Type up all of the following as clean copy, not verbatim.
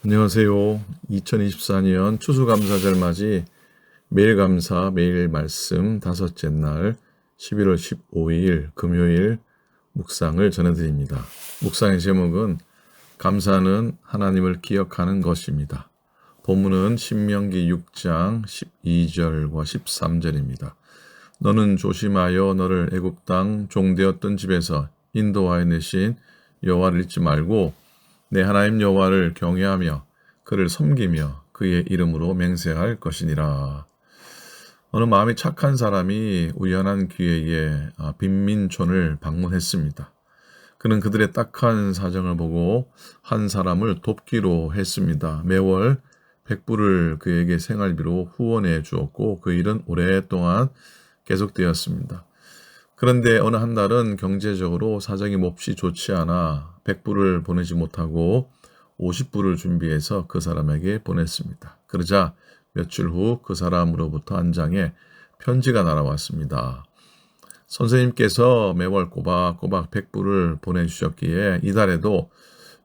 안녕하세요. 2024년 추수감사절 맞이 매일 감사 매일 말씀 다섯째 날 11월 15일 금요일 묵상을 전해드립니다. 묵상의 제목은 감사는 하나님을 기억하는 것입니다. 본문은 신명기 6장 12절과 13절입니다. 너는 조심하여 너를 애굽 땅 종되었던 집에서 인도하여 내신 여호와를 잊지 말고 내 하나님 여호와를 경외하며 그를 섬기며 그의 이름으로 맹세할 것이니라. 어느 마음이 착한 사람이 우연한 기회에 빈민촌을 방문했습니다. 그는 그들의 딱한 사정을 보고 한 사람을 돕기로 했습니다. 매월 100불을 그에게 생활비로 후원해 주었고 그 일은 오랫동안 계속되었습니다. 그런데 어느 한 달은 경제적으로 사정이 몹시 좋지 않아 100불을 보내지 못하고 50불을 준비해서 그 사람에게 보냈습니다. 그러자 며칠 후 그 사람으로부터 한 장의 편지가 날아왔습니다. 선생님께서 매월 꼬박꼬박 100불을 보내주셨기에 이달에도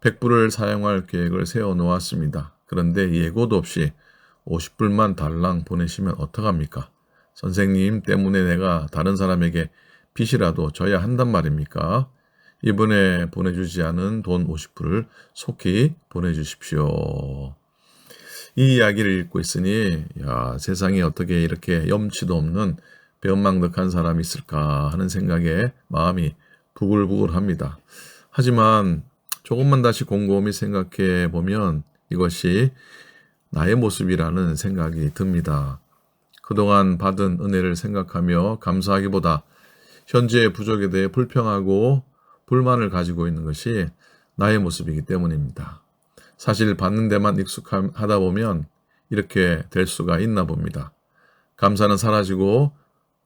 100불을 사용할 계획을 세워놓았습니다. 그런데 예고도 없이 50불만 달랑 보내시면 어떡합니까? 선생님 때문에 내가 다른 사람에게 빚이라도 져야 한단 말입니까? 이번에 보내주지 않은 돈 50불을 속히 보내주십시오. 이 이야기를 읽고 있으니 세상에 어떻게 이렇게 염치도 없는 배은망덕한 사람이 있을까 하는 생각에 마음이 부글부글합니다. 하지만 조금만 다시 곰곰이 생각해 보면 이것이 나의 모습이라는 생각이 듭니다. 그동안 받은 은혜를 생각하며 감사하기보다 현재의 부족에 대해 불평하고 불만을 가지고 있는 것이 나의 모습이기 때문입니다. 사실 받는 데만 익숙하다 보면 이렇게 될 수가 있나 봅니다. 감사는 사라지고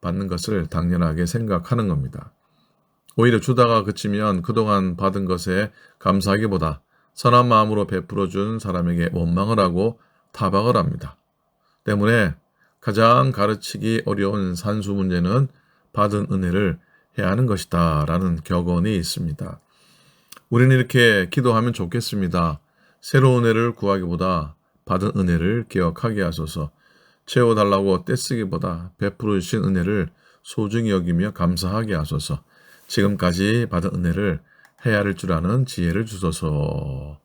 받는 것을 당연하게 생각하는 겁니다. 오히려 주다가 그치면 그동안 받은 것에 감사하기보다 선한 마음으로 베풀어 준 사람에게 원망을 하고 타박을 합니다. 때문에 가장 가르치기 어려운 산수 문제는 받은 은혜를 해야 하는 것이다 라는 격언이 있습니다. 우리는 이렇게 기도하면 좋겠습니다. 새로운 은혜를 구하기보다 받은 은혜를 기억하게 하소서. 채워달라고 떼쓰기보다 베풀어 주신 은혜를 소중히 여기며 감사하게 하소서. 지금까지 받은 은혜를 헤아릴 줄 아는 지혜를 주소서.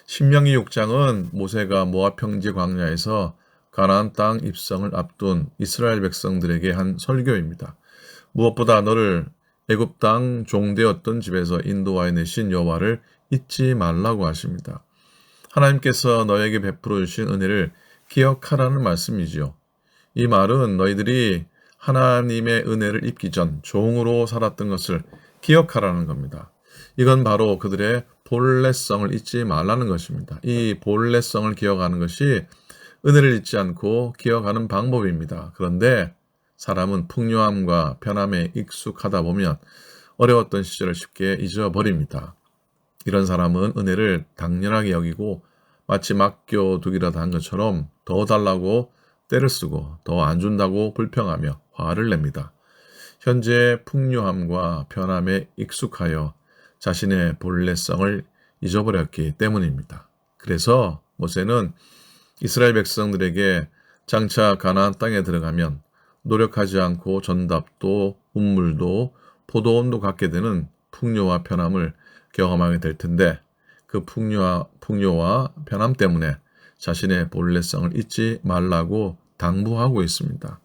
신명기 6장은 모세가 모압 평지 광야에서 가나안 땅 입성을 앞둔 이스라엘 백성들에게 한 설교입니다. 무엇보다 너를 애굽 땅 종되었던 집에서 인도하여 내신 여호와를 잊지 말라고 하십니다. 하나님께서 너에게 베풀어 주신 은혜를 기억하라는 말씀이지요. 이 말은 너희들이 하나님의 은혜를 입기 전 종으로 살았던 것을 기억하라는 겁니다. 이건 바로 그들의 본래성을 잊지 말라는 것입니다. 이 본래성을 기억하는 것이 은혜를 잊지 않고 기억하는 방법입니다. 그런데 사람은 풍요함과 편함에 익숙하다 보면 어려웠던 시절을 쉽게 잊어버립니다. 이런 사람은 은혜를 당연하게 여기고 마치 맡겨두기라도 한 것처럼 더 달라고 떼를 쓰고 더 안 준다고 불평하며 화를 냅니다. 현재 풍요함과 편함에 익숙하여 자신의 본래성을 잊어버렸기 때문입니다. 그래서 모세는 이스라엘 백성들에게 장차 가나안 땅에 들어가면 노력하지 않고 전답도 운물도 포도원도 갖게 되는 풍요와 편함을 경험하게 될 텐데 그 풍요와 편함 때문에 자신의 본래성을 잊지 말라고 당부하고 있습니다.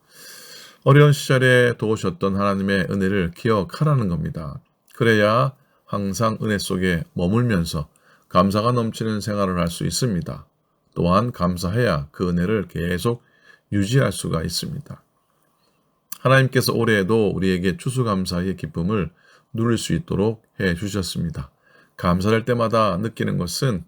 어려운 시절에 도우셨던 하나님의 은혜를 기억하라는 겁니다. 그래야 항상 은혜 속에 머물면서 감사가 넘치는 생활을 할 수 있습니다. 또한 감사해야 그 은혜를 계속 유지할 수가 있습니다. 하나님께서 올해에도 우리에게 추수감사의 기쁨을 누릴 수 있도록 해 주셨습니다. 감사할 때마다 느끼는 것은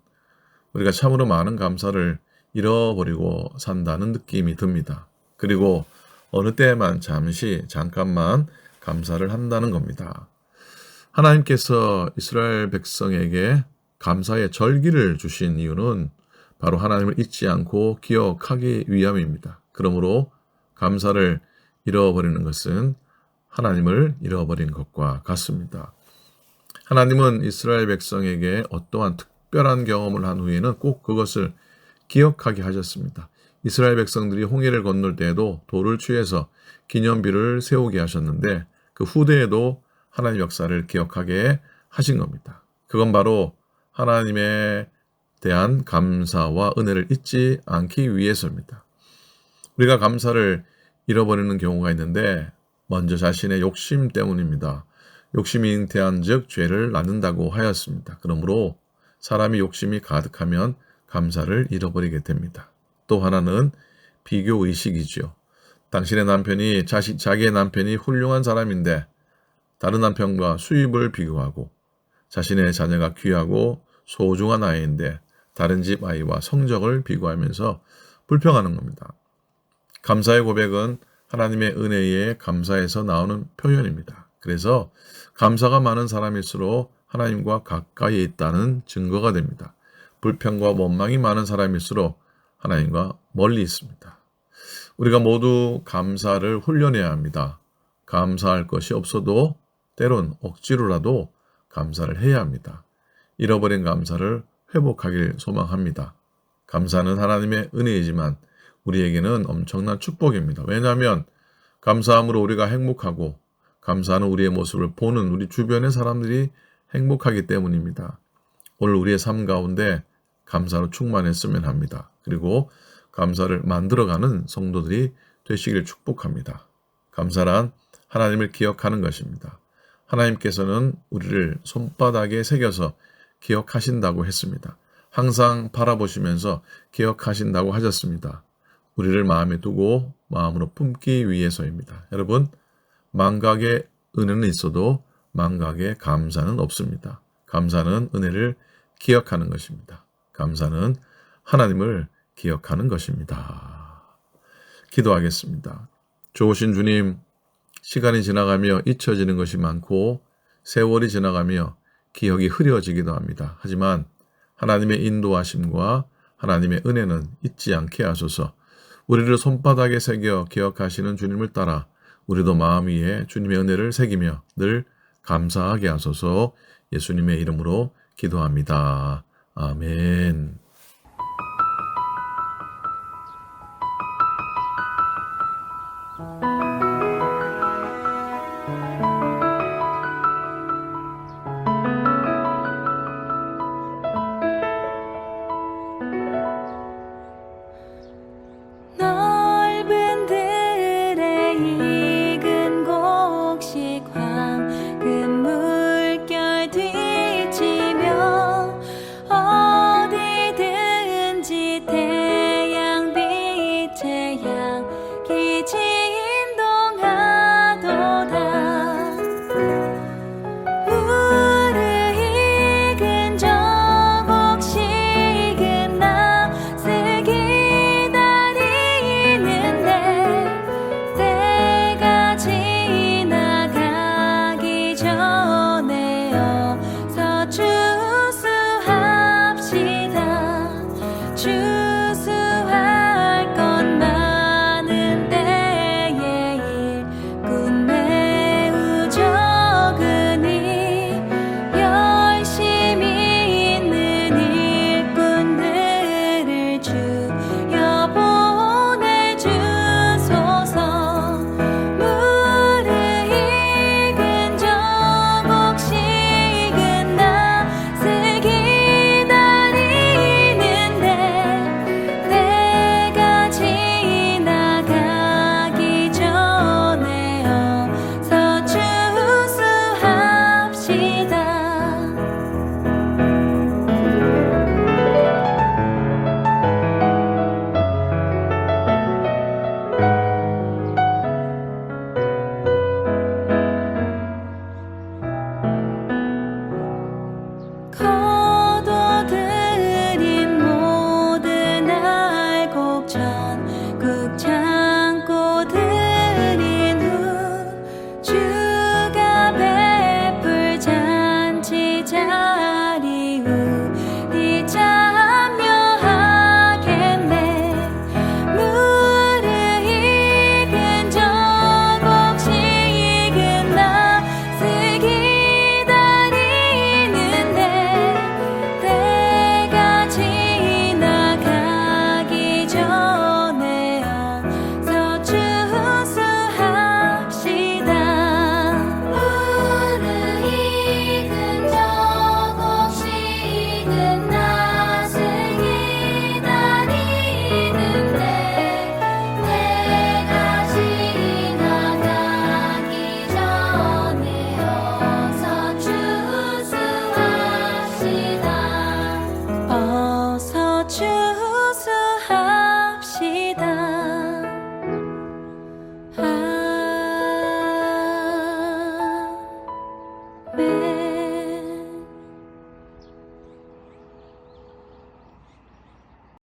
우리가 참으로 많은 감사를 잃어버리고 산다는 느낌이 듭니다. 그리고 어느 때에만 잠깐만 감사를 한다는 겁니다. 하나님께서 이스라엘 백성에게 감사의 절기를 주신 이유는 바로 하나님을 잊지 않고 기억하기 위함입니다. 그러므로 감사를 잃어버리는 것은 하나님을 잃어버린 것과 같습니다. 하나님은 이스라엘 백성에게 어떠한 특별한 경험을 한 후에는 꼭 그것을 기억하게 하셨습니다. 이스라엘 백성들이 홍해를 건널 때에도 돌을 취해서 기념비를 세우게 하셨는데 그 후대에도 하나님 역사를 기억하게 하신 겁니다. 그건 바로 하나님에 대한 감사와 은혜를 잊지 않기 위해서입니다. 우리가 감사를 잃어버리는 경우가 있는데 먼저 자신의 욕심 때문입니다. 욕심이 잉태한 즉 죄를 낳는다고 하였습니다. 그러므로 사람이 욕심이 가득하면 감사를 잃어버리게 됩니다. 또 하나는 비교의식이죠. 당신의 남편이 자기의 남편이 훌륭한 사람인데 다른 남편과 수입을 비교하고 자신의 자녀가 귀하고 소중한 아이인데 다른 집 아이와 성적을 비교하면서 불평하는 겁니다. 감사의 고백은 하나님의 은혜에 감사해서 나오는 표현입니다. 그래서 감사가 많은 사람일수록 하나님과 가까이 있다는 증거가 됩니다. 불평과 원망이 많은 사람일수록 하나님과 멀리 있습니다. 우리가 모두 감사를 훈련해야 합니다. 감사할 것이 없어도 때론 억지로라도 감사를 해야 합니다. 잃어버린 감사를 회복하길 소망합니다. 감사는 하나님의 은혜이지만 우리에게는 엄청난 축복입니다. 왜냐하면 감사함으로 우리가 행복하고 감사하는 우리의 모습을 보는 우리 주변의 사람들이 행복하기 때문입니다. 오늘 우리의 삶 가운데 감사로 충만했으면 합니다. 그리고 감사를 만들어가는 성도들이 되시길 축복합니다. 감사란 하나님을 기억하는 것입니다. 하나님께서는 우리를 손바닥에 새겨서 기억하신다고 했습니다. 항상 바라보시면서 기억하신다고 하셨습니다. 우리를 마음에 두고 마음으로 품기 위해서입니다. 여러분, 망각의 은혜는 있어도 망각의 감사는 없습니다. 감사는 은혜를 기억하는 것입니다. 감사는 하나님을 기억하는 것입니다. 기도하겠습니다. 좋으신 주님, 시간이 지나가며 잊혀지는 것이 많고 세월이 지나가며 기억이 흐려지기도 합니다. 하지만 하나님의 인도하심과 하나님의 은혜는 잊지 않게 하소서. 우리를 손바닥에 새겨 기억하시는 주님을 따라 우리도 마음 위에 주님의 은혜를 새기며 늘 감사하게 하소서. 예수님의 이름으로 기도합니다. 아멘.